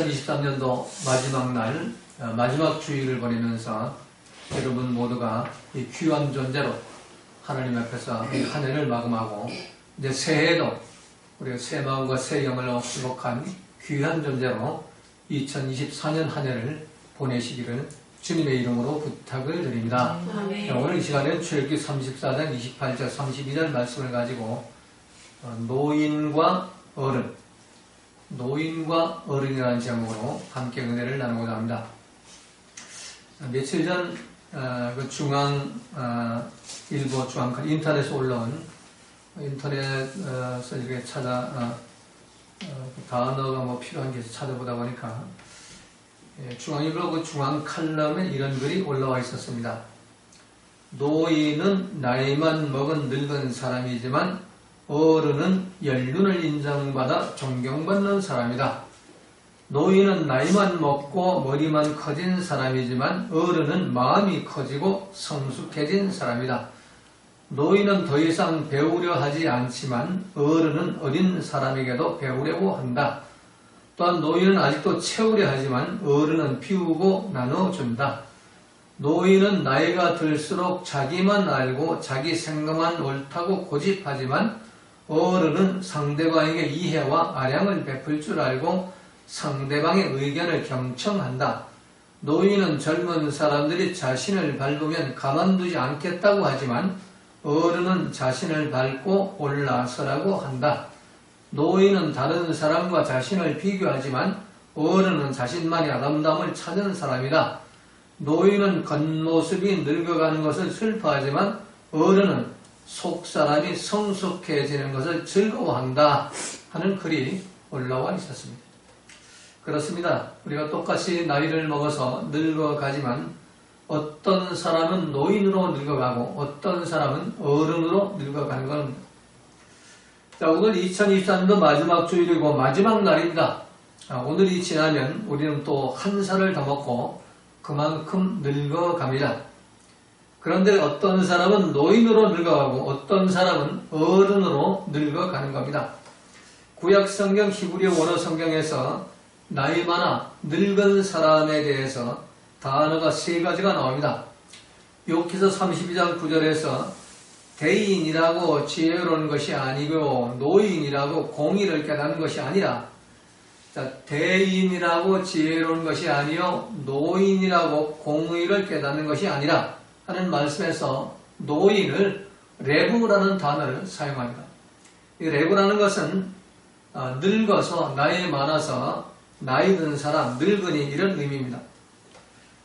2023년도 마지막 날, 마지막 주일을 보내면서 여러분 모두가 이 귀한 존재로 하나님 앞에서 한 해를 마감하고 이제 새해도 우리가 새 마음과 새 영을 회복한 귀한 존재로 2024년 한 해를 보내시기를 주님의 이름으로 부탁을 드립니다. 오늘 이 시간에는 출애굽기 34장 28절 32절 말씀을 가지고 노인과 어른이라는 제목으로 함께 은혜를 나누고자 합니다. 며칠 전 그 일보 중앙 인터넷에 올라온 인터넷에서 이렇게 단어가 필요한 게 찾아보다 보니까 중앙일보 그 중앙 칼럼에 이런 글이 올라와 있었습니다. 노인은 나이만 먹은 늙은 사람이지만 어른은 연륜을 인정받아 존경받는 사람이다. 노인은 나이만 먹고 머리만 커진 사람이지만 어른은 마음이 커지고 성숙해진 사람이다. 노인은 더 이상 배우려 하지 않지만 어른은 어린 사람에게도 배우려고 한다. 또한 노인은 아직도 채우려 하지만 어른은 비우고 나눠준다. 노인은 나이가 들수록 자기만 알고 자기 생각만 옳다고 고집하지만 어른은 상대방에게 이해와 아량을 베풀 줄 알고 상대방의 의견을 경청한다. 노인은 젊은 사람들이 자신을 밟으면 가만두지 않겠다고 하지만 어른은 자신을 밟고 올라서라고 한다. 노인은 다른 사람과 자신을 비교하지만 어른은 자신만의 아름다움을 찾는 사람이다. 노인은 겉모습이 늙어가는 것을 슬퍼하지만 어른은 속사람이 성숙해지는 것을 즐거워한다 하는 글이 올라와 있었습니다. 그렇습니다. 우리가 똑같이 나이를 먹어서 늙어가지만 어떤 사람은 노인으로 늙어가고 어떤 사람은 어른으로 늙어가는 겁니다. 자, 오늘 2023년도 마지막 주일이고 마지막 날입니다. 오늘이 지나면 우리는 또 한 살을 더 먹고 그만큼 늙어갑니다. 그런데 어떤 사람은 노인으로 늙어가고 어떤 사람은 어른으로 늙어가는 겁니다. 구약성경 히브리어 원어 성경에서 나이 많아 늙은 사람에 대해서 단어가 세 가지가 나옵니다. 욥기서 32장 9절에서 대인이라고 지혜로운 것이 아니고 노인이라고 공의를 깨닫는 것이 아니라, 자, 대인이라고 지혜로운 것이 아니요 노인이라고 공의를 깨닫는 것이 아니라 하는 말씀에서 노인을 레브라는 단어를 사용합니다. 이 레브라는 것은 늙어서 나이 많아서 나이 든 사람, 늙은이 이런 의미입니다.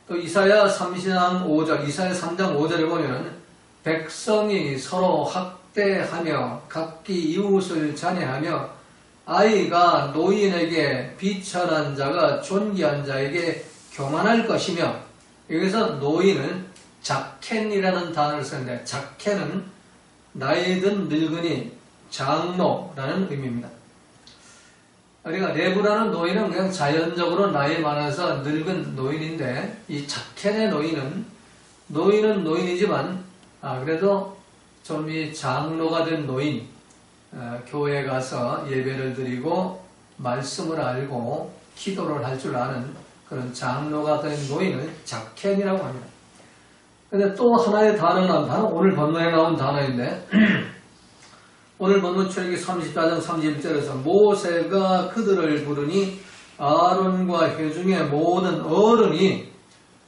또 이사야 3장 5절에 보면 백성이 서로 학대하며 각기 이웃을 잔해하며 아이가 노인에게 비천한 자가 존귀한 자에게 교만할 것이며, 여기서 노인을 자켄이라는 단어를 쓰는데 자켄은 나이 든 늙은이, 장로라는 의미입니다. 그러니까 레브라는 노인은 그냥 자연적으로 나이 많아서 늙은 노인인데, 이 자켄의 노인은 노인이지만 그래도 좀 이 장로가 된 노인, 교회에 가서 예배를 드리고 말씀을 알고 기도를 할 줄 아는 그런 장로가 된 노인을 자켄이라고 합니다. 근데 또 하나의 단어는 바로 오늘 본문에 나온 단어인데 오늘 본문 출애굽기 34장 31절에서 모세가 그들을 부르니 아론과 회중의 모든 어른이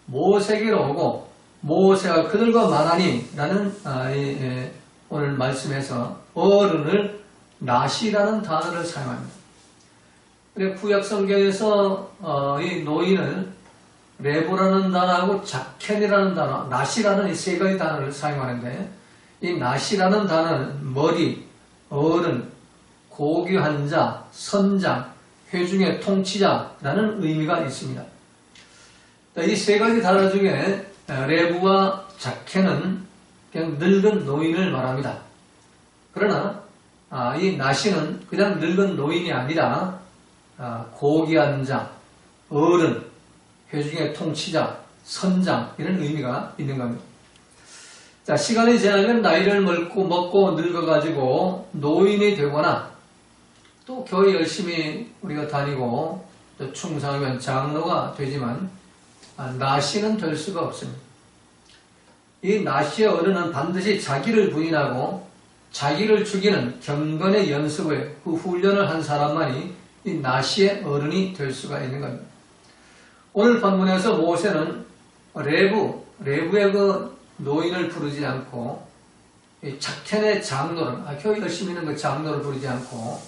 모세에게로 오고 모세가 그들과 말하니 라는 오늘 말씀에서 어른을 나시라는 단어를 사용합니다. 구약 성경에서 이 노인을 레보라는 단어하고 자켄이라는 단어, 나시라는 이 세 가지 단어를 사용하는데, 이 나시라는 단어는 머리, 어른, 고귀한 자, 선장, 회중의 통치자라는 의미가 있습니다. 이 세 가지 단어 중에 레부와 자켄은 그냥 늙은 노인을 말합니다. 그러나 이 나시는 그냥 늙은 노인이 아니라 고귀한 자, 어른, 회중의 통치자, 선장 이런 의미가 있는 겁니다. 자, 시간이 지나면 나이를 먹고 늙어가지고 노인이 되거나 또 교회 열심히 우리가 다니고 또 충성하면 장로가 되지만 나시는 될 수가 없습니다. 이 나시의 어른은 반드시 자기를 부인하고 자기를 죽이는 경건의 연습을, 그 훈련을 한 사람만이 이 나시의 어른이 될 수가 있는 겁니다. 오늘 본문에서 모세는 레브의 그 노인을 부르지 않고 작켄의 장로를, 교회 열심히 있는 그 장로를 부르지 않고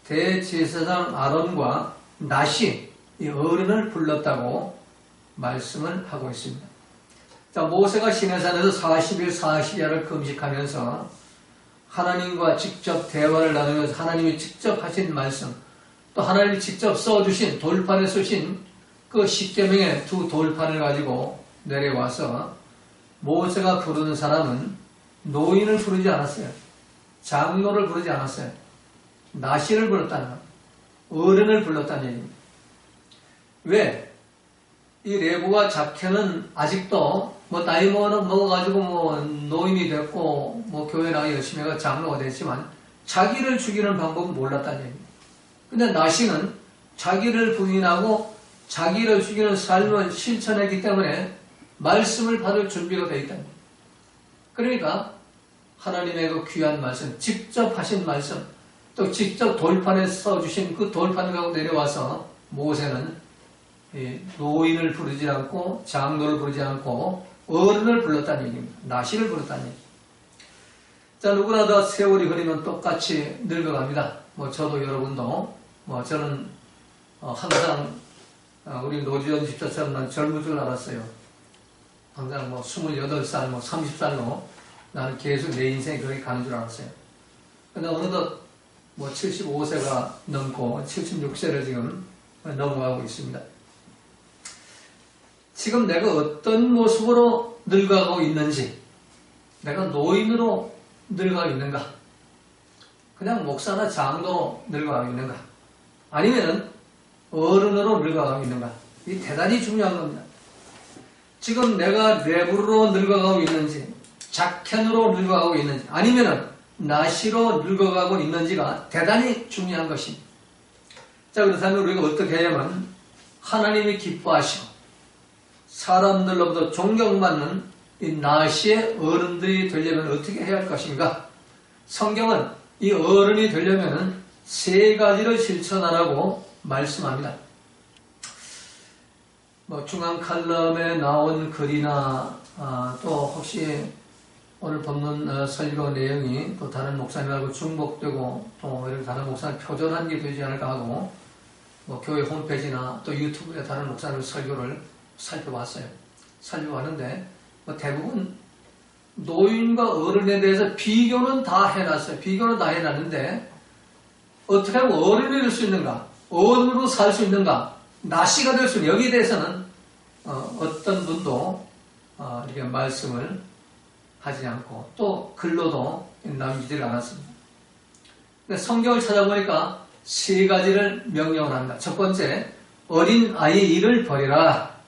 대제사장 아론과 나시, 이 어른을 불렀다고 말씀을 하고 있습니다. 자, 모세가 시내산에서 40일 40야를 금식하면서 하나님과 직접 대화를 나누면서 하나님이 직접 하신 말씀, 또 하나님이 직접 써주신 돌판에 쓰신 그 십계명의 두 돌판을 가지고 내려와서 모세가 부르는 사람은 노인을 부르지 않았어요. 장로를 부르지 않았어요. 나시를 불렀다는 겁니다. 어른을 불렀다는 얘기입니다. 왜? 이 레브와 작켄은 아직도 나이 먹어가지고 노인이 됐고 교회 나가 열심히 해가 장로가 됐지만 자기를 죽이는 방법은 몰랐다는 얘기입니다. 근데 나시는 자기를 부인하고 자기를 죽이는 삶을 실천했기 때문에 말씀을 받을 준비가 되어 있다는 겁니다. 그러니까 하나님의 그 귀한 말씀, 직접 하신 말씀, 또 직접 돌판에 써주신 그 돌판을 갖고 내려와서 모세는 노인을 부르지 않고 장로를 부르지 않고 어른을 불렀다는 얘기입니다. 나시를 불렀다는 얘기. 자, 누구나 다 세월이 흐르면 똑같이 늙어갑니다. 저도 여러분도 저는 항상 우리 노지연 집사처럼 난 젊을 줄 알았어요. 항상 28살, 30살로 나는 계속 내 인생이 그렇게 가는 줄 알았어요. 근데 어느덧 75세가 넘고 76세를 지금 넘어가고 있습니다. 지금 내가 어떤 모습으로 늙어가고 있는지, 내가 노인으로 늙어가고 있는가, 그냥 목사나 장로로 늙어가고 있는가, 아니면은 어른으로 늙어가고 있는가, 이 대단히 중요한 겁니다. 지금 내가 레브로 늙어가고 있는지, 작켄으로 늙어가고 있는지, 아니면은 나시로 늙어가고 있는지가 대단히 중요한 것입니다. 자, 그렇다면 우리가 어떻게 해야만 하나님이 기뻐하시고 사람들로부터 존경받는 이 나시의 어른들이 되려면 어떻게 해야 할 것인가? 성경은 이 어른이 되려면 세 가지를 실천하라고 말씀합니다. 중앙 칼럼에 나온 글이나 또 혹시 오늘 본문 설교 내용이 또 다른 목사님하고 중복되고 또 이렇게 다른 목사님 표절한 게 되지 않을까 하고 교회 홈페이지나 또 유튜브에 다른 목사님 설교를 살펴봤어요. 살펴봤는데 대부분 노인과 어른에 대해서 비교는 다 해놨어요. 비교는 다 해놨는데 어떻게 하면 어른이 될 수 있는가? 어른으로 살 수 있는가? 나시가 될 수 있는가? 여기에 대해서는 어떤 분도 이렇게 말씀을 하지 않고 또 글로도 남기질 않았습니다. 근데 성경을 찾아보니까 세 가지를 명령을 합니다. 첫 번째, 어린 아이의 일을 버리라.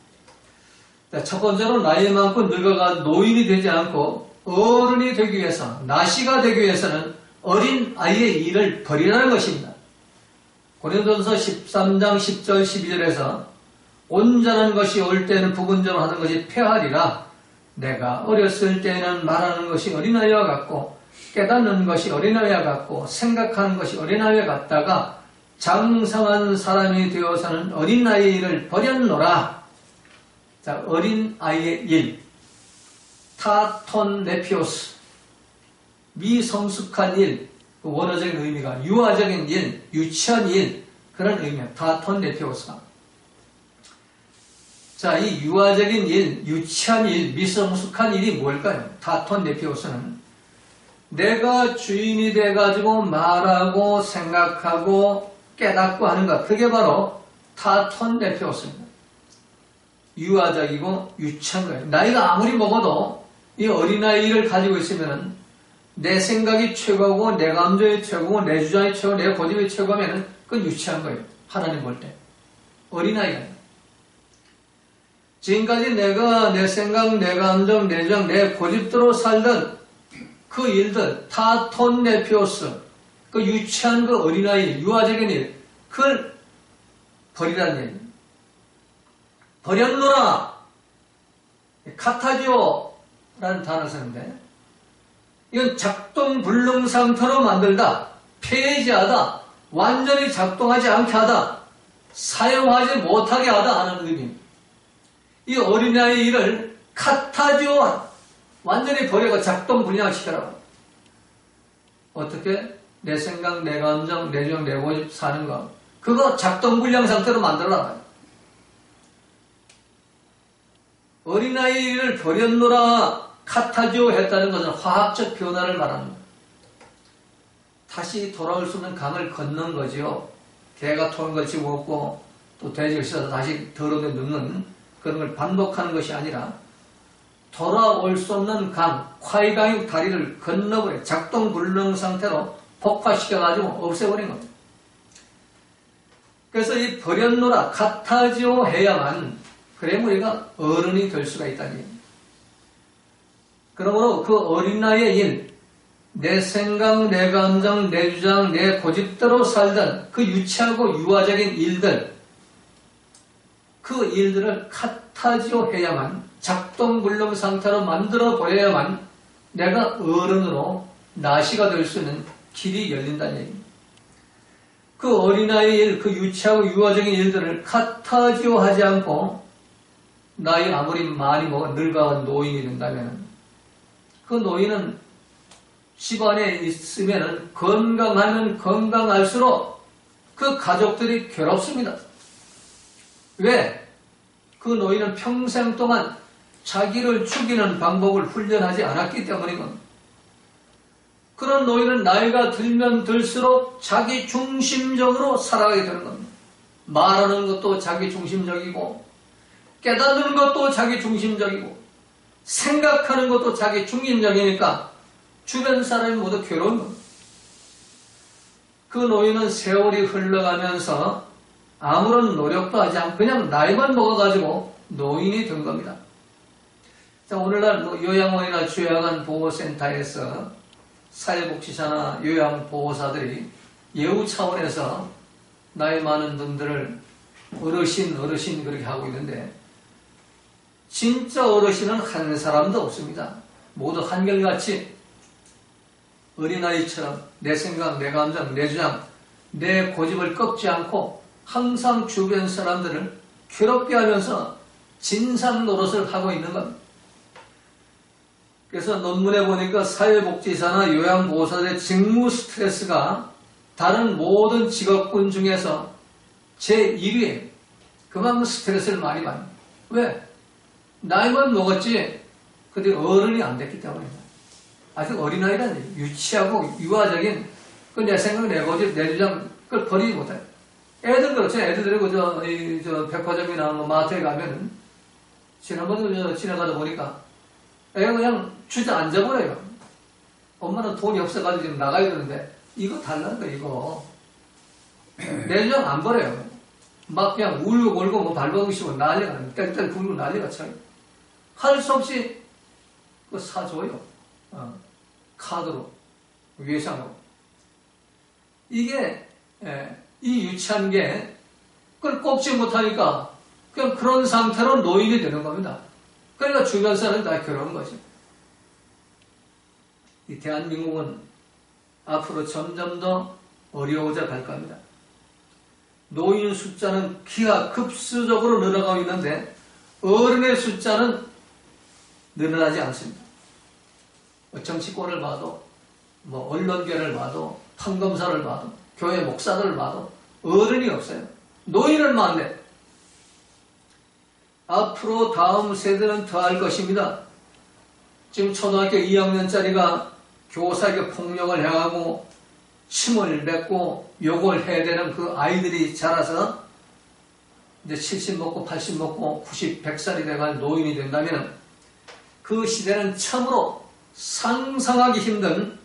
첫 번째로 나이 많고 늙어가 노인이 되지 않고 어른이 되기 위해서, 나시가 되기 위해서는 어린 아이의 일을 버리라는 것입니다. 고린도전서 13장 10절 12절에서 온전한 것이 올 때는 부분적으로 하는 것이 폐하리라. 내가 어렸을 때는 말하는 것이 어린아이와 같고 깨닫는 것이 어린아이와 같고 생각하는 것이 어린아이와 같다가 장성한 사람이 되어서는 어린아이의 일을 버렸노라. 자, 어린아이의 일, 타톤 네피오스, 미성숙한 일, 그 원어적인 의미가 유아적인 일, 유치한 일, 그런 의미입니다. 타톤 네피오스가. 자, 이 유아적인 일, 유치한 일, 미성숙한 일이 뭘까요? 타톤 네피오스는 내가 주인이 돼가지고 말하고 생각하고 깨닫고 하는 것, 그게 바로 타톤 네피오스입니다. 유아적이고 유치한 거예요. 나이가 아무리 먹어도 이 어린아이를 가지고 있으면 내 생각이 최고고 내 감정이 최고고 내 주장이 최고고 내 고집이 최고면 그건 유치한 거예요. 하나님 볼 때. 어린아이가. 지금까지 내가 내 생각, 내 감정, 내 주장, 내 고집대로 살던 그 일들, 타톤 네피오스, 그 유치한 그 어린아이, 유아적인 일, 그걸 버리라는 얘기입니다. 버렸노라. 카타지오라는 단어를 쓰는데 이건 작동불능 상태로 만들다, 폐지하다, 완전히 작동하지 않게 하다, 사용하지 못하게 하다 하는 의미입니다. 이 어린아이의 일을 카타지오하다, 완전히 버리고 작동불량시키라고. 어떻게? 내 생각, 내 감정, 내 주장, 내 고집 사는 거, 그거 작동불량 상태로 만들어라. 어린아이를 버렸노라 카타지오 했다는 것은 화학적 변화를 말합니다. 다시 돌아올 수 없는 강을 건넌 거지요. 개가 토한 걸 집어먹고 또 돼지를 씻어서 다시 더러운데 넣는 그런 걸 반복하는 것이 아니라 돌아올 수 없는 강, 콰이강의 다리를 건너버려 작동불능 상태로 폭파시켜가지고 없애버린 겁니다. 그래서 이 버렸노라 카타지오 해야만 그래 우리가 어른이 될 수가 있다는 얘기입니다. 그러므로 그 어린 나이의 일, 내 생각, 내 감정, 내 주장, 내 고집대로 살던 그 유치하고 유아적인 일들, 그 일들을 카타지오 해야만, 작동불능 상태로 만들어 버려야만 내가 어른으로 나시가 될 수 있는 길이 열린다는 얘기입니다. 그 어린아이의 일, 그 유치하고 유아적인 일들을 카타지오 하지 않고 나이 아무리 많이 먹어 늙어간 노인이 된다면 그 노인은 집안에 있으면 건강하면 건강할수록 그 가족들이 괴롭습니다. 왜? 그 노인은 평생 동안 자기를 죽이는 방법을 훈련하지 않았기 때문인 겁니다. 그런 노인은 나이가 들면 들수록 자기 중심적으로 살아가게 되는 겁니다. 말하는 것도 자기 중심적이고 깨닫는 것도 자기 중심적이고 생각하는 것도 자기 중심적이니까 주변 사람이 모두 괴로운 겁니다. 그 노인은 세월이 흘러가면서 아무런 노력도 하지 않고 그냥 나이만 먹어가지고 노인이 된 겁니다. 자, 오늘날 요양원이나 요양보호센터에서 사회복지사나 요양보호사들이 예우 차원에서 나이 많은 분들을 어르신 그렇게 하고 있는데 진짜 어르신은 한 사람도 없습니다. 모두 한결같이 어린아이처럼 내 생각, 내 감정, 내 주장, 내 고집을 꺾지 않고 항상 주변 사람들을 괴롭게 하면서 진상 노릇을 하고 있는 겁니다. 그래서 논문에 보니까 사회복지사나 요양보호사들의 직무 스트레스가 다른 모든 직업군 중에서 제1위에요. 그만큼 스트레스를 많이 받는 거예요. 왜? 나이만 먹었지 근데 어른이 안 됐기 때문입니다. 아직 어린아이란 얘기예요. 유치하고 유아적인 그 내 생각, 내 고집, 내 주장 그걸 버리지 못해요. 애들 그렇죠. 애들 데리고 저 백화점이나 뭐 마트에 가면은 지난번에 지나가다 보니까 애가 그냥 주저앉아 버려요. 엄마는 돈이 없어가지고 지금 나가야 되는데 이거 달라는 거 이거 내 주장 안 버려요. 막 그냥 울고 골고 뭐 발버둥치고 난리가 나요. 땡땡 굴고 난리가 쳐요. 할 수 없이 그거 사줘요. 카드로, 외상으로. 이게 이 유치한 게 그걸 꺾지 못하니까 그냥 그런 상태로 노인이 되는 겁니다. 그러니까 주변 사람이 다 괴로운 거죠. 이 대한민국은 앞으로 점점 더 어려워져 갈 겁니다. 노인 숫자는 기하급수적으로 늘어가고 있는데 어른의 숫자는 늘어나지 않습니다. 정치권을 봐도 뭐 언론계를 봐도 판검사를 봐도 교회 목사들을 봐도 어른이 없어요. 노인은 많네. 앞으로 다음 세대는 더 할 것입니다. 지금 초등학교 2학년짜리가 교사에게 폭력을 행하고 침을 뱉고 욕을 해야 되는 그 아이들이 자라서 이제 70 먹고 80 먹고 90, 100살이 돼간 노인이 된다면 그 시대는 참으로 상상하기 힘든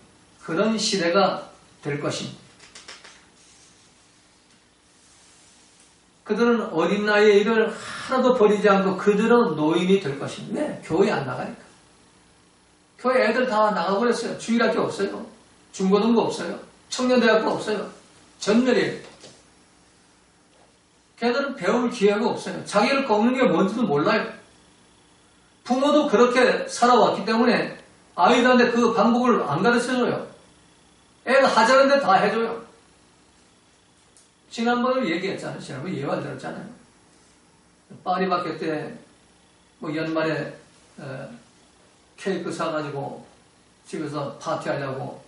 그런 시대가 될 것입니다. 그들은 어린 나이의 일을 하나도 버리지 않고 그들은 노인이 될 것입니다. 왜? 교회 안 나가니까. 교회 애들 다 나가버렸어요. 주일학교 없어요. 중고등부 없어요. 청년대학교 없어요. 전멸이에요. 걔들은 배울 기회가 없어요. 자기를 꺾는 게 뭔지도 몰라요. 부모도 그렇게 살아왔기 때문에 아이들한테 그 방법을 안 가르쳐줘요. 애가 하자는데 다 해줘요. 지난번에 얘기했잖아요. 지난번에 예화 들었잖아요. 파리바게뜨 때 연말에 케이크 사가지고 집에서 파티하려고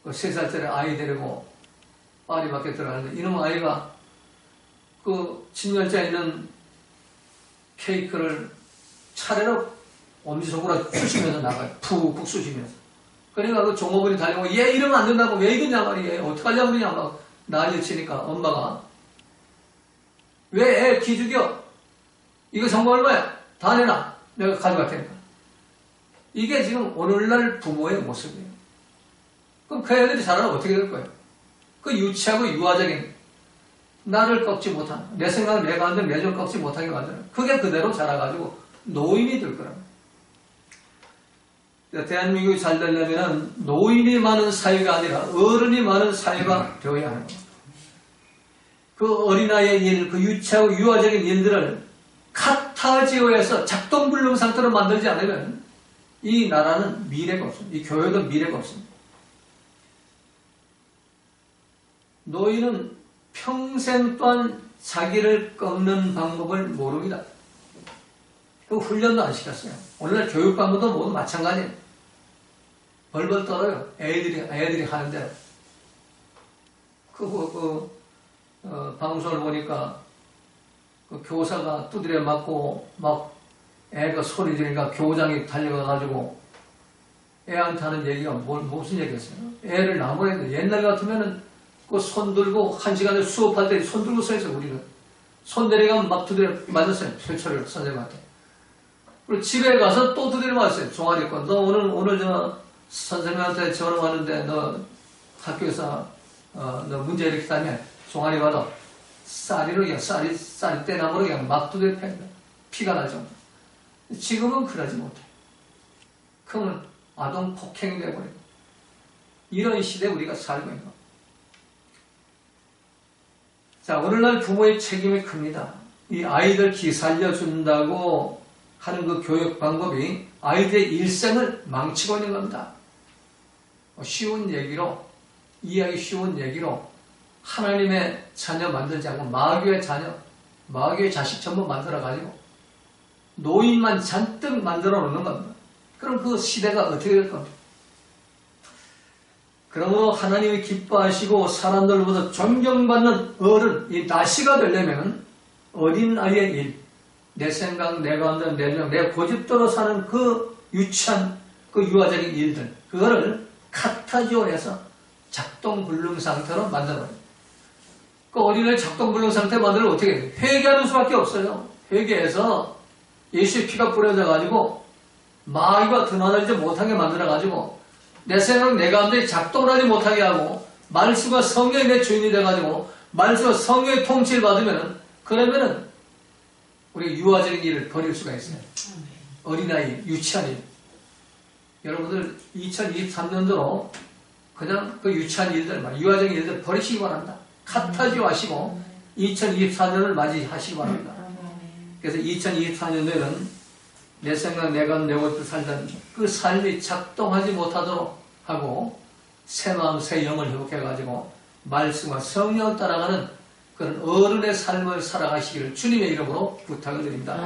3살짜리 아이 데리고 파리바게뜨 들어가는데 이놈 아이가 그 진열자에 있는 케이크를 차례로 엄지손가락 쑤시면서 나가요. 푹푹 쑤시면서. 그러니까 그 종업원이 달려오고 얘 이러면 안 된다고 왜 이러냐 말이에요. 어떡하려고 그러냐 막 난리 치니까 엄마가 왜 애 기죽여? 이거 정보 얼마야? 다 내놔. 내가 가져갈 테니까. 이게 지금 오늘날 부모의 모습이에요. 그럼 그 애들이 자라면 어떻게 될 거예요? 그 유치하고 유아적인 나를 꺾지 못한 내 생각을 내가 하는데 내 좀 꺾지 못하게 만드는 그게 그대로 자라가지고 노인이 될 거라고. 대한민국이 잘 되려면 노인이 많은 사회가 아니라 어른이 많은 사회가 되어야 하는 거예요. 그 어린아이의 일, 그 유치하고 유아적인 일들을 카타지오에서 작동불능 상태로 만들지 않으면 이 나라는 미래가 없습니다. 이 교회도 미래가 없습니다. 노인은 평생 동안 자기를 꺾는 방법을 모릅니다. 그 훈련도 안 시켰어요. 오늘날 교육방법도 모두 마찬가지예요. 벌벌 떨어요. 애들이 하는 대로. 방송을 보니까 그 교사가 두드려 맞고 막 애가 소리 지르니까 교장이 달려가가지고 애한테 하는 얘기가 무슨 얘기였어요? 애를 나무래도 옛날 같으면은 그 손 들고 한 시간에 수업할 때 손 들고 서 있어요. 우리는 손 내려가면 막 두드려 맞았어요. 표철을 선생님한테. 그리고 집에 가서 또 두드려 맞았어요. 종아리 건. 너 오늘 저 선생님한테 전화 왔는데 너 학교에서 너 문제 일으켰다며 종아리 받아. 쌀이로 그냥 쌀이 떼나무로 그냥 막 두드려 팹니다. 피가 날 정도. 지금은 그러지 못해. 그러면 아동 폭행이 되어버리고 이런 시대에 우리가 살고 있는 겁니다. 자, 오늘날 부모의 책임이 큽니다. 이 아이들 기 살려준다고 하는 그 교육 방법이 아이들의 일생을 망치고 있는 겁니다. 쉬운 얘기로, 이해하기 쉬운 얘기로 하나님의 자녀 만들지 않고 마귀의 자녀, 마귀의 자식 전부 만들어가지고 노인만 잔뜩 만들어 놓는 겁니다. 그럼 그 시대가 어떻게 될 겁니까? 그러므로 하나님이 기뻐하시고 사람들로부터 존경받는 어른, 이 나시가 되려면 어린 아이의 일, 내 생각, 내 감정, 내 고집대로 사는 그 유치한 그 유아적인 일들, 그거를 카타지오에서 작동불능 상태로 만들어버려요. 그 어린애를 작동불능 상태로 만들면 어떻게 해요? 회개하는 수밖에 없어요. 회개해서 예수의 피가 뿌려져가지고 마귀가 드러나지 못하게 만들어가지고 내 생각, 내 감정이 작동을 하지 못하게 하고 말씀과 성령이 내 주인이 돼가지고 말씀과 성령의 통치를 받으면 그러면은 우리 유아적인 일을 버릴 수가 있어요. 어린아이, 유치한 일. 여러분들 2023년도로 그냥 그 유치한 일들, 유아적인 일들 버리시기 바랍니다. 카타지오 하시고 2024년을 맞이하시기 바랍니다. 그래서 2024년도에는 내 생각, 내가 내 것을 살던 그 삶이 작동하지 못하도록 하고 새 마음, 새 영을 회복해가지고 말씀과 성령을 따라가는 그런 어른의 삶을 살아가시기를 주님의 이름으로 부탁을 드립니다.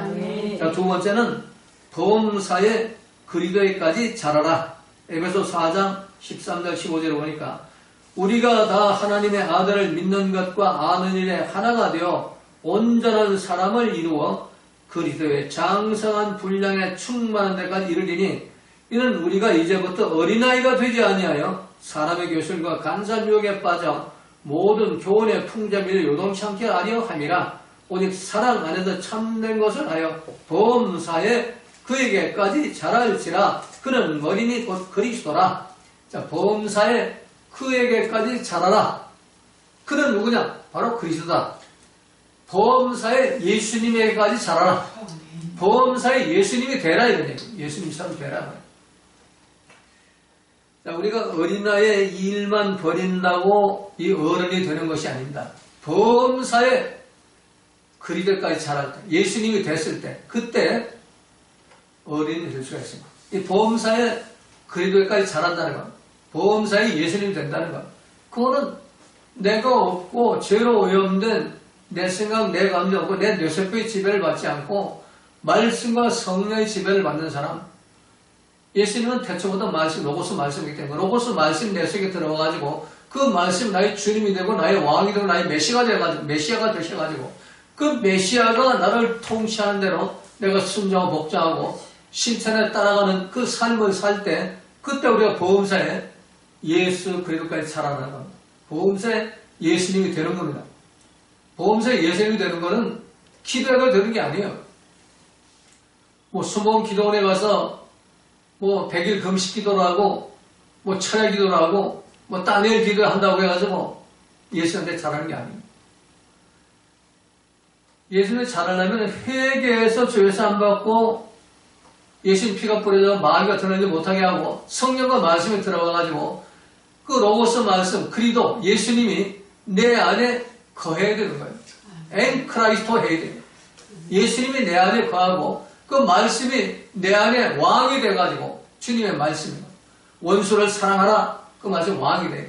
자, 두 번째는 범사의 그리도에까지 자라라. 에베소 4장 13절 15절을 보니까 우리가 다 하나님의 아들을 믿는 것과 아는 일에 하나가 되어 온전한 사람을 이루어 그리스도의 장성한 분량에 충만한 데까지 이르리니 이는 우리가 이제부터 어린아이가 되지 아니하여 사람의 교술과 간사한 유혹에 빠져 모든 교훈의 풍자미를 요동치 않게 하려 함이라. 오직 사랑 안에서 참된 것을 하여 범사에 그에게까지 자랄지라. 그는 머리니 곧 그리스도라. 자, 범사에 그에게까지 자라라. 그는 누구냐? 바로 그리스도다. 범사에 예수님에게까지 자라라. 범사에 예수님이 되라 이런 얘기. 예수님처럼 되라. 자, 우리가 어린아이의 일만 버린다고 이 어른이 되는 것이 아닙니다. 범사에 그리들까지 자랄 때, 예수님이 됐을 때, 그때 어린이 될 수가 있습니다. 이 보험사에 그리들까지 자란다는 것, 보험사에 예수님이 된다는 것, 그거는 내가 없고 죄로 오염된 내 생각, 내 감정 없고 내 뇌세포의 지배를 받지 않고 말씀과 성령의 지배를 받는 사람. 예수님은 태초부터 말씀, 로고스 말씀이기 때문에 로고스 말씀 내 속에 들어가가지고 그 말씀 나의 주님이 되고 나의 왕이 되고 나의 메시아가 되셔가지고 그 메시아가 나를 통치하는 대로 내가 순종하고 복종하고 실천에 따라가는 그 삶을 살 때 그때 우리가 보험사에 예수 그리스도까지 자라나는 겁니다. 보험사에 예수님이 되는 겁니다. 보험사에 예수님이 되는 것은 기도가 되는 게 아니에요. 뭐 수봉 기도원에 가서 뭐 100일 금식 기도를 하고 뭐 철야 기도를 하고 뭐 다니엘 기도를 한다고 해가지고 예수님한테 잘하는 게 아니에요. 예수님을 잘하려면 회개해서 죄에서 안 받고 예수님 피가 뿌려져 마귀가 드러내지 못하게 하고 성령과 말씀이 들어가가지고 그 로고스 말씀 그리도 예수님이 내 안에 거해야 되는 거예요. 엠크라이스토 해야 돼요. 예수님이 내 안에 거하고 그 말씀이 내 안에 왕이 돼가지고 주님의 말씀입니다. 원수를 사랑하라 그 말씀 왕이 돼요.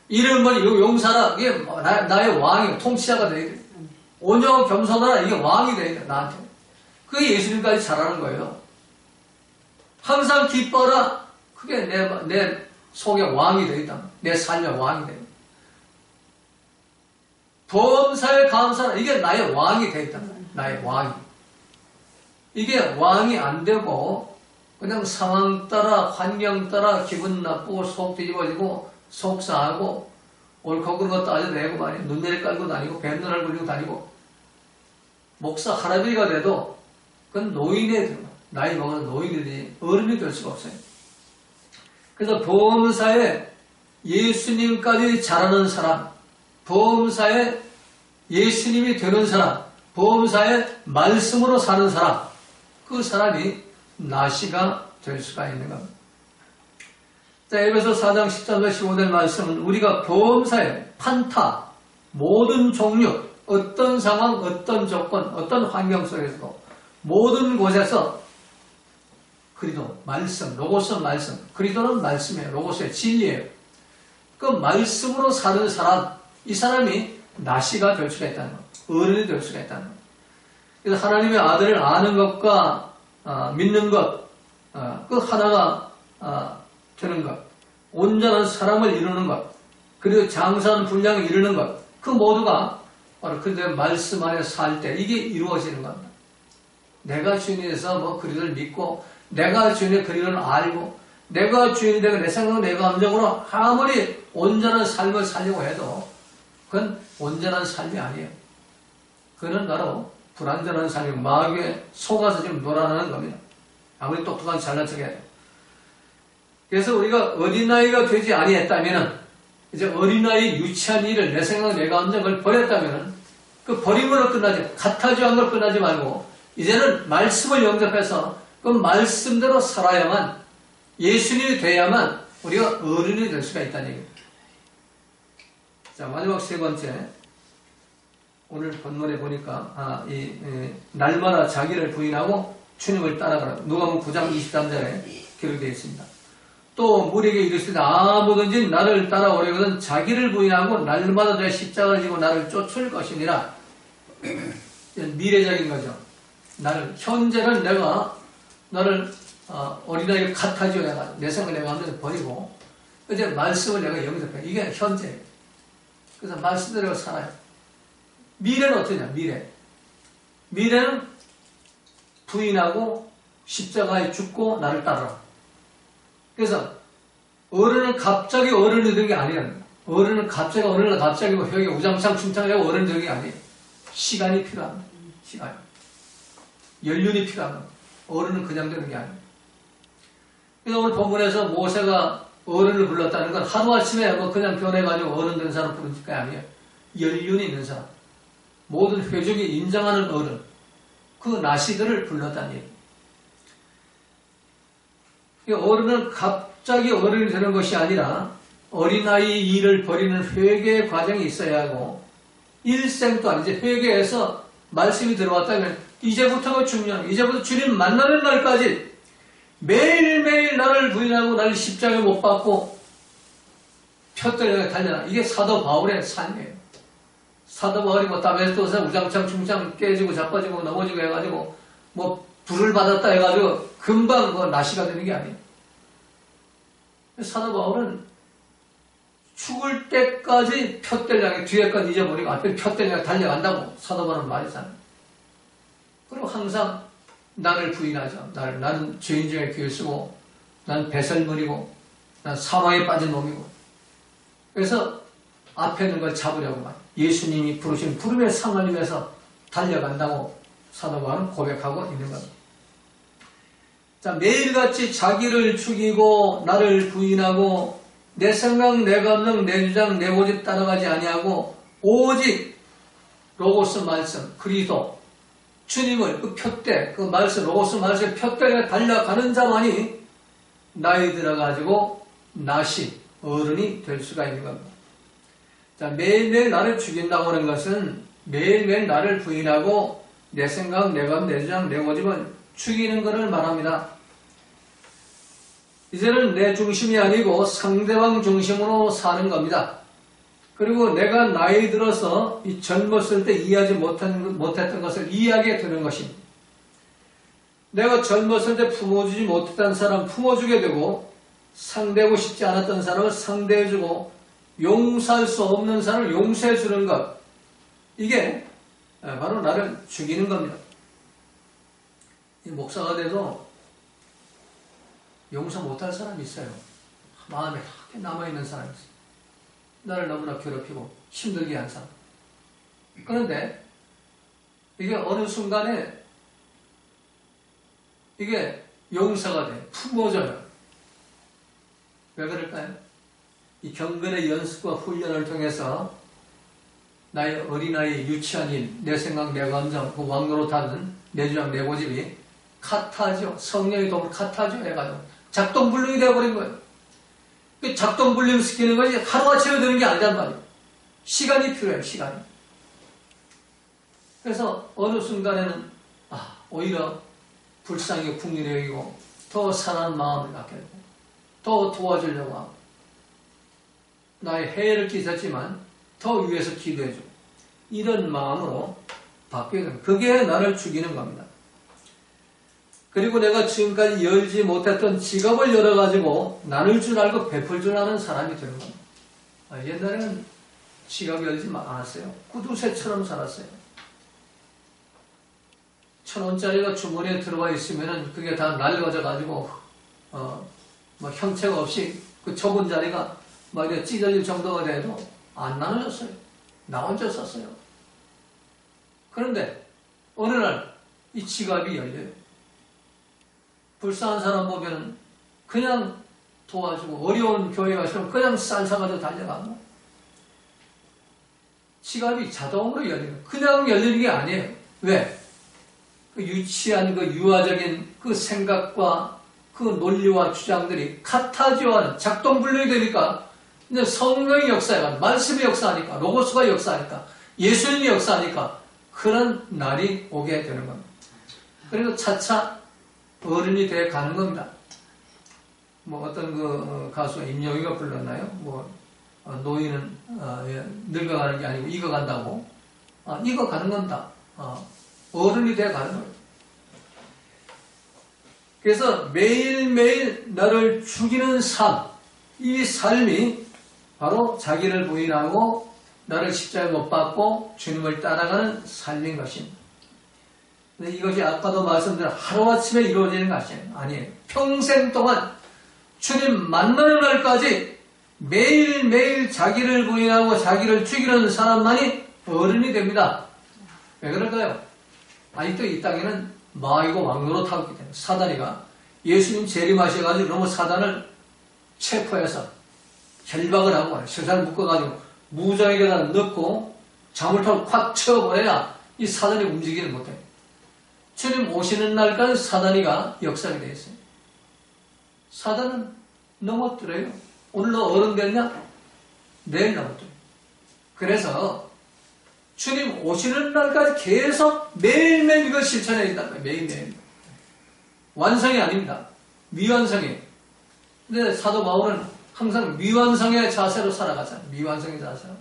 이름을 용사라 이게 나의 왕이 통치자가 돼야 돼요. 온유하고 겸손하라 이게 왕이 돼야 돼요. 나한테. 그게 예수님까지 잘하는 거예요. 항상 기뻐라 그게 내 속에 왕이 되있다. 내 삶의 왕이 되있다. 범사에 감사하라 이게 나의 왕이 되있다. 나의 왕이. 이게 왕이 안 되고 그냥 상황 따라 환경 따라 기분 나쁘고 속 뒤집어지고 속상하고 옳고 그런 거 따져내고 말이야. 눈내리 깔고 다니고 뱀눈을 굴리고 다니고 목사 할아버지가 돼도 그건 노인이 되는 거야. 나이 먹은 노인이지 어른이 될 수가 없어요. 그래서 보험사에 예수님까지 자라는 사람, 보험사에 예수님이 되는 사람, 보험사에 말씀으로 사는 사람, 그 사람이 나시가 될 수가 있는 겁니다. 자, 에베소 4장 13절 15절 말씀은 우리가 보험사에 판타, 모든 종류, 어떤 상황, 어떤 조건, 어떤 환경 속에서도 모든 곳에서 그리도 말씀, 로고스 말씀, 그리도는 말씀이에요. 로고스의 진리예요. 그 말씀으로 사는 사람, 이 사람이 나시가 될 수가 있다는 것, 어른이 될 수가 있다는 것. 그래서 하나님의 아들을 아는 것과 믿는 것, 그 하나가 되는 것, 온전한 사람을 이루는 것, 그리고 장사한 분량을 이루는 것, 그 모두가 바로 그들의 말씀 안에 살 때 이게 이루어지는 겁니다. 내가 주인에서 뭐 그리도를 믿고 내가 주인의 그리도를 알고 내가 주인이 되고 내 생각으로 내 감정으로 아무리 온전한 삶을 살려고 해도 그건 온전한 삶이 아니에요. 그는 바로 불완전한 삶이 마귀에 속아서 지금 놀아나는 겁니다. 아무리 똑똑한 잘난 척해도. 그래서 우리가 어린아이가 되지 아니했다면 이제 어린아이 유치한 일을 내 생각 내 감정을 버렸다면 그 버림으로 끝나지 같아지 않은 걸 끝나지 말고 이제는 말씀을 영접해서 그 말씀대로 살아야만 예수님이 돼야만 우리가 어른이 될 수가 있다는 얘기입니다. 자, 마지막 세 번째 오늘 본문에 보니까 날마다 자기를 부인하고 주님을 따라가라. 누가복음 9장 23절에 기록되어 있습니다. 또 무리에게 이르시되 아무든지 나를 따라오려거든 자기를 부인하고 날마다 내 십자가를 지고 나를 쫓을 것이니라. 미래적인 거죠. 현재는 내가 너를 어린아이를 같아지어 내가 내 생각을 내가 하면서 버리고 이제 말씀을 내가 영접해. 이게 현재. 그래서 말씀대로 살아요. 미래는 어떠냐? 미래는 부인하고 십자가에 죽고 나를 따르라. 그래서 어른은 갑자기 어른이 되는 게 아니라는 거예요. 어른은 갑자기 뭐 혀에 우장창 충창하고 어른이 되는 게 아니에요. 시간이 필요합니다. 시간. 연륜이 필요합니다. 어른은 그냥 되는 게 아니에요. 그래서 오늘 본문에서 모세가 어른을 불렀다는 건 하루아침에 뭐 그냥 변해가지고 어른 된 사람 부른 게 아니에요. 연륜이 있는 사람. 모든 회족이 인정하는 어른. 그 나시들을 불렀다는 얘기예요. 어른은 갑자기 어른이 되는 것이 아니라 어린아이 일을 버리는 회개의 과정이 있어야 하고 일생 동안 이제 회개해서 말씀이 들어왔다면 이제부터가 중요한, 이제부터 주님 만나는 날까지 매일매일 나를 부인하고 나를 십자가에 못 박고 펴들려 달려라. 이게 사도 바울의 삶이에요. 사도 바울이 뭐 다메스코스에 우장창 충창 깨지고 자빠지고 넘어지고 해가지고 뭐 불을 받았다 해가지고 금방 뭐 나시가 되는 게 아니에요. 사도 바울은 죽을 때까지 푯대량에 뒤에까지 잊어버리고 앞에 푯대량에 달려간다고 사도 바울은 말했잖아요. 그리고 항상 나를 부인하죠. 나는 죄인 중에 귀를 쓰고 난 배설물이고 난 사망에 빠진 놈이고 그래서 앞에 있는 걸 잡으려고만 예수님이 부르신 부름에 상하님에서 달려간다고 사도 바울은 고백하고 있는 겁니다. 자, 매일같이 자기를 죽이고 나를 부인하고 내 생각, 내 감정, 내 주장, 내 고집 따라가지 아니하고 오직 로고스 말씀, 그리스도, 주님을 그 푯대, 그 말씀, 로고스 말씀의 푯대에 달려가는 자만이 나이 들어가지고 나시, 어른이 될 수가 있는 겁니다. 자, 매일매일 나를 죽인다고 하는 것은 매일매일 나를 부인하고 내 생각, 내 감정, 내 주장, 내 고집을 죽이는 것을 말합니다. 이제는 내 중심이 아니고 상대방 중심으로 사는 겁니다. 그리고 내가 나이 들어서 이 젊었을 때 이해하지 못했던 것을 이해하게 되는 것입니다. 내가 젊었을 때 품어주지 못했던 사람 품어주게 되고 상대하고 싶지 않았던 사람을 상대해주고 용서할 수 없는 사람을 용서해주는 것. 이게 바로 나를 죽이는 겁니다. 이 목사가 돼도 용서 못할 사람이 있어요. 마음에 남아있는 사람이 있어요. 나를 너무나 괴롭히고 힘들게 한 사람. 그런데 이게 어느 순간에 이게 용서가 돼. 품어져요. 왜 그럴까요? 이 경건의 연습과 훈련을 통해서 나의 어린아이 유치한인 내 생각, 내 감정, 그 왕노릇하는 내 주장, 내 고집이 카타죠. 성령의 도움을 카타죠 해가지고 작동불능이 되어버린 거예요. 그 작동불능 시키는 것이 하루아침에 되는 게 아니란 말이에요. 시간이 필요해요. 시간이. 그래서 어느 순간에는 오히려 불쌍히 국민이 여기고 더 사랑하는 마음을 갖게 되고 더 도와주려고 하고 나의 해를 끼쳤지만 더 위해서 기도해주고 이런 마음으로 바뀌게 됩니다. 그게 나를 죽이는 겁니다. 그리고 내가 지금까지 열지 못했던 지갑을 열어가지고 나눌 줄 알고 베풀 줄 아는 사람이 되는 겁니다. 옛날에는 지갑 열지 않았어요. 구두쇠처럼 살았어요. 1,000원짜리가 주머니에 들어와 있으면은 그게 다 날려져가지고 뭐 형체가 없이 그 좁은 자리가 막 이렇게 찢어질 정도가 돼도 안 나눠졌어요. 나 혼자 썼어요. 그런데 어느 날 이 지갑이 열려요. 불쌍한 사람 보면 그냥 도와주고 어려운 교회 가시면 그냥 쌀 사가지고 달려가고 지갑이 자동으로 열리는 거예요. 그냥 열리는 게 아니에요. 왜? 그 유치한 그 유아적인 그 생각과 그 논리와 주장들이 카타지오하는 작동불능이 되니까 근데 성령의 역사가 말씀의 역사하니까 로고스가 역사하니까 예수님이 역사하니까 그런 날이 오게 되는 겁니다. 그리고 차차 어른이 돼 가는 겁니다. 뭐 어떤 그 가수 임영희가 불렀나요? 뭐 노인은 늙어가는 게 아니고 익어간다고. 익어가는 겁니다. 어른이 돼 가는 거예요. 그래서 매일매일 나를 죽이는 삶, 이 삶이 바로 자기를 부인하고 나를 십자가에 못 박고 주님을 따라가는 삶인 것입니다. 근데 이것이 아까도 말씀드린 하루아침에 이루어지는 것이 아니에요. 평생 동안 주님 만나는 날까지 매일매일 자기를 부인하고 자기를 죽이는 사람만이 어른이 됩니다. 왜 그럴까요? 아직도 이 땅에는 마귀고 왕노릇하고 있기 때문에 사단이가 예수님 재림하셔가지고 너무 사단을 체포해서 결박을 하고 세상을 묶어가지고 무장에게다 넣고 자물통을 콱 채워버려야 이 사단이 움직이는 못해요. 주님 오시는 날까지 사단이가 역사하게 되어 있어요. 사단은 넘어뜨려요. 오늘 너 어른 됐냐? 내일 넘어뜨려요. 그래서 주님 오시는 날까지 계속 매일매일 이걸 실천해야 된다는 거예요. 매일매일. 완성이 아닙니다. 미완성이에요. 근데 사도 바울은 항상 미완성의 자세로 살아가잖아요. 미완성의 자세로.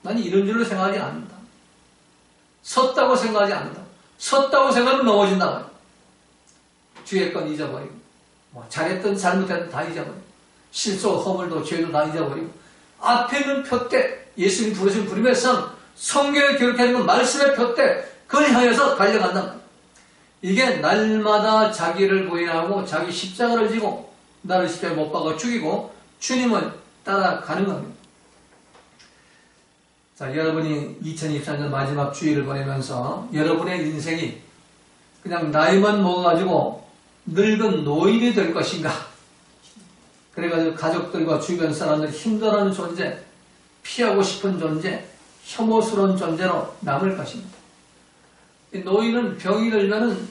나는 이런 줄로 생각하지 않는다. 섰다고 생각하지 않는다. 섰다고 생각하면 넘어진다. 주의 건 잊어버리고, 잘했든 잘못했든 다 잊어버리고, 실수, 허물도 죄도 다 잊어버리고, 앞에 있는 표대, 예수님 부르신 부름의 성, 성경에 기록해 있는 말씀의 표대, 그걸 향해서 달려간다. 이게 날마다 자기를 부인하고 자기 십자가를 지고 나를 십자가에 못 박아 죽이고 주님을 따라가는 겁니다. 자, 여러분이 2024년 마지막 주일을 보내면서 여러분의 인생이 그냥 나이만 먹어가지고 늙은 노인이 될 것인가? 그래가지고 가족들과 주변 사람들 힘들어하는 존재, 피하고 싶은 존재, 혐오스러운 존재로 남을 것입니다. 이 노인은 병이 들면은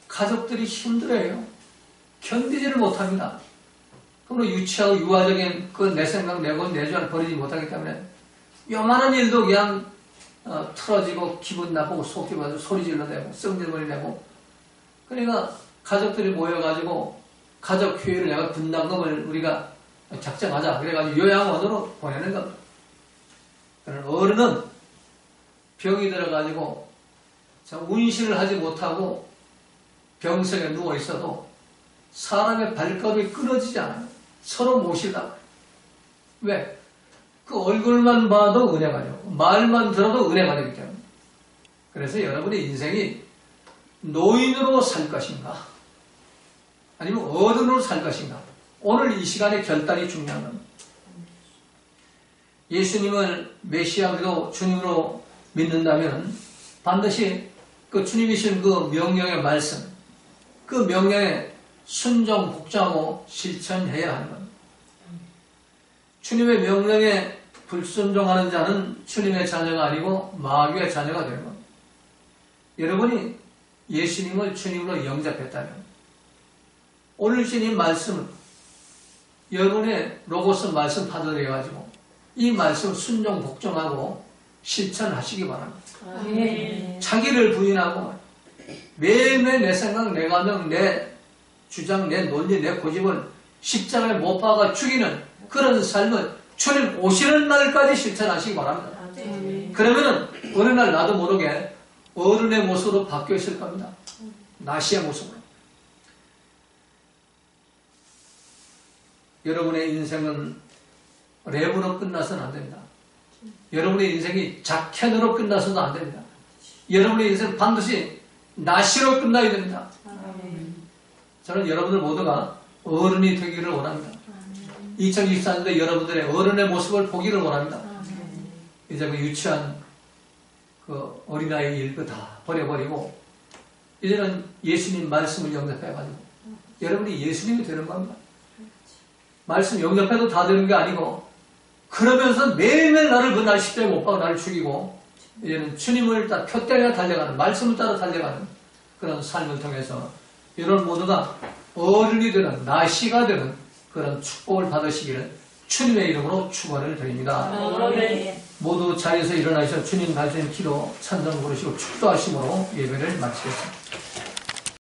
가족들이 힘들어요. 견디지를 못합니다. 그럼 유치하고 유아적인 그 내 생각, 내 주알 버리지 못하기 때문에 요만한 일도 그냥 틀어지고 기분 나쁘고 속 좁아서 소리 질러내고 썽질머리 내고, 그러니까 가족들이 모여가지고 가족회의를 내가 분담금을 우리가 작정하자 그래가지고 요양원으로 보내는 겁니다. 그런 어른은 병이 들어가지고 운신을 하지 못하고 병석에 누워 있어도 사람의 발걸음이 끊어지지 않아요. 서로 모시다. 왜? 그 얼굴만 봐도 은혜가 되고 말만 들어도 은혜가 되기 때문에. 그래서 여러분의 인생이 노인으로 살 것인가 아니면 어른으로 살 것인가, 오늘 이 시간의 결단이 중요한 겁니다. 예수님을 메시아로 주님으로 믿는다면 반드시 그 주님이신 그 명령의 말씀, 그 명령에 순종, 복종하고 실천해야 하는 겁니다. 주님의 명령에 불순종하는 자는 주님의 자녀가 아니고 마귀의 자녀가 되는 겁니다. 여러분이 예수님을 주님으로 영접했다면 오늘 주님 말씀을 여러분의 로고스 말씀 받아들여가지고 이 말씀 순종, 복종하고 실천하시기 바랍니다. 자기를 부인하고 매일매일 내 생각, 내 감정, 내 주장, 내 논리, 내 고집을 십자가에 못 박아 죽이는 그런 삶을 주님 오시는 날까지 실천하시기 바랍니다. 그러면은 어느 날 나도 모르게 어른의 모습으로 바뀌어 있을 겁니다. 나시의 모습으로. 여러분의 인생은 랩으로 끝나서는 안 됩니다. 여러분의 인생이 자켓으로 끝나서도 안 됩니다. 여러분의 인생은 반드시 나시로 끝나야 됩니다. 저는 여러분들 모두가 어른이 되기를 원합니다. 2024년도 여러분들의 어른의 모습을 보기를 원합니다. 이제 그 유치한 그 어린아이 일 그 다 버려버리고 이제는 예수님 말씀을 영접해가지고 여러분이 예수님이 되는 겁니다. 말씀 영접해도 다 되는 게 아니고, 그러면서 매일매일 나를 그 날 십자가에 못 박아 나를 죽이고 이제는 주님을 따라 표대에 달려가는, 말씀을 따라 달려가는 그런 삶을 통해서 여러분 모두가 어른이 되는, 나시가 되는 그런 축복을 받으시기를 주님의 이름으로 축원을 드립니다. 모두 자리에서 일어나셔서 주님 가르치는 기도 찬송 부르시고 축도하심으로 예배를 마치겠습니다.